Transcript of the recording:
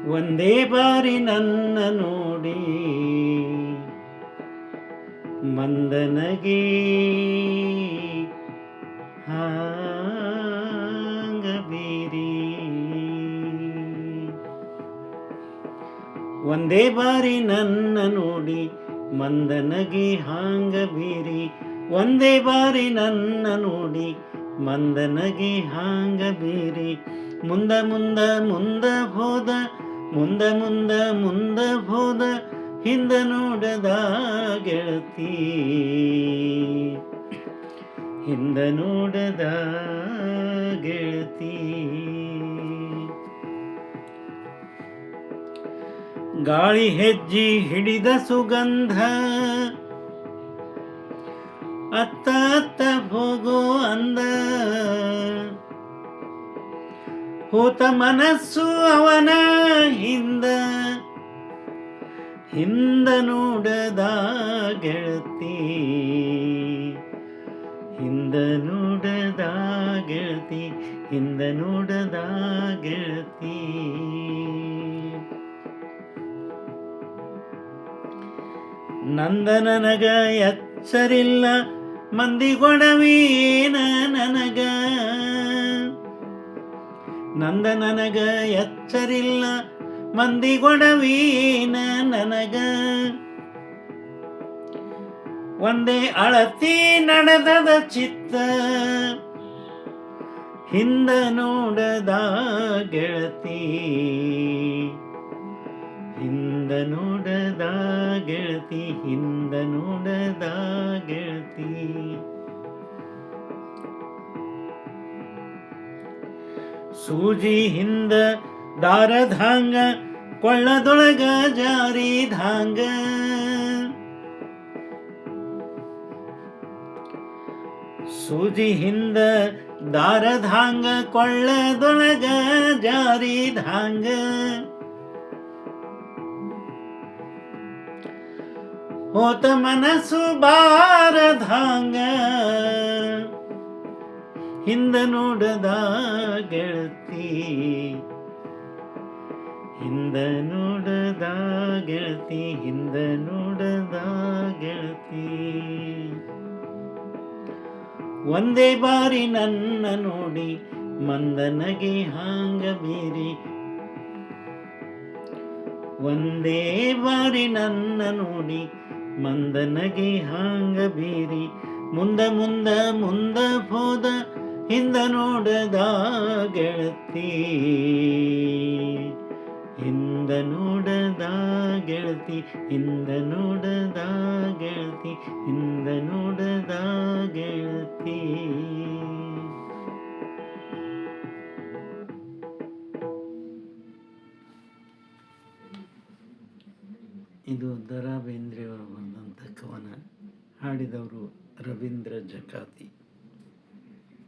ಒಂದೇ ಬಾರಿ ನನ್ನ ನೋಡಿ ಮಂದನಗೆ ಹಾಂಗ ಬೀರಿ. ಒಂದೇ ಬಾರಿ ನನ್ನ ನೋಡಿ ಮಂದನಗೆ ಹಾಂಗ ಬೀರಿ. ಒಂದೇ ಬಾರಿ ನನ್ನ ನೋಡಿ ಮಂದನಗೆ ಹಾಂಗ ಬೀರಿ. ಮುಂದ ಮುಂದ ಮುಂದ ಹೋದ, ಮುಂದ ಮುಂದ ಮುಂದ ಹೋದ, ಹಿಂದ ನೋಡದ ಗೆಳತಿ, ಹಿಂದ ನೋಡದ ಗೆಳತಿ. ಗಾಳಿ ಹೆಜ್ಜಿ ಹಿಡಿದ ಸುಗಂಧ, ಅತ್ತ ಅತ್ತ ಹೋಗೋ ಅಂದ, ಹೋತ ಮನಸ್ಸು ಅವನ ಹಿಂದ, ಹಿಂದ ನೋಡದ ಗೆಳತಿ, ಹಿಂದ ನೋಡದ ಗೆಳತಿ, ಹಿಂದ ನೋಡದ ಗೆಳತಿ. ನಂದ ನನಗ ಎಚ್ಚರಿಲ್ಲ, ಮಂದಿಗೊಡವೇನ ನನಗ. ನಂದ ನನಗ ಎಚ್ಚರಿಲ್ಲ, ಮಂದಿಗೊಡವೇನ ನನಗ. ಒಂದೇ ಅಳತಿ ನಡೆದದ ಚಿತ್ತ, ಹಿಂದ ನೋಡದ ಗೆಳತಿ, ಹಿಂದ ನೋಡದ ಗೆಳತಿ, ಹಿಂದ ನೋಡದ ಗೆಳತಿ. ಸೂಜಿ ಹಿಂದ ದಾರಧಾಂಗ, ಕೊಳ್ಳದೊಳಗ ಜಾರಿಧಾಂಗ. ಸೂಜಿ ಹಿಂದ ದಾರಧಾಂಗ, ಕೊಳ್ಳದೊಳಗ ಜಾರಿಧಾಂಗ. ಹೋತ ಮನಸ್ಸು ಬಾರಧಾಂಗ, ಹಿಂದ ನೋಡದ ಗೆಳತಿ, ಹಿಂದ ನೋಡದ ಗೆಳತಿ, ಹಿಂದ ನೋಡದ ಗೆಳತಿ. ಒಂದೇ ಬಾರಿ ನನ್ನ ನೋಡಿ ಮಂದನಗೆ ಹಾಂಗ ಬೀರಿ. ಒಂದೇ ಬಾರಿ ನನ್ನ ನೋಡಿ ಮಂದನಗೆ ಹಾಂಗ ಬೀರಿ. ಮುಂದ ಮುಂದ ಮುಂದ ಹೋದ, ಹಿಂದ ನೋಡದ ಗೆಳತಿ, ಹಿಂದ ನೋಡದ ಗೆಳತಿ, ಹಿಂದ ನೋಡದ ಗೆಳತಿ, ಹಿಂದ ನೋಡದ ಗೆಳತಿ. ಇದು ದ ರಾ ಬೇಂದ್ರೆಯವರು ಬಂದಂಥ ಕವನ. ಹಾಡಿದವರು ರವೀಂದ್ರ ಜಕಾತಿ.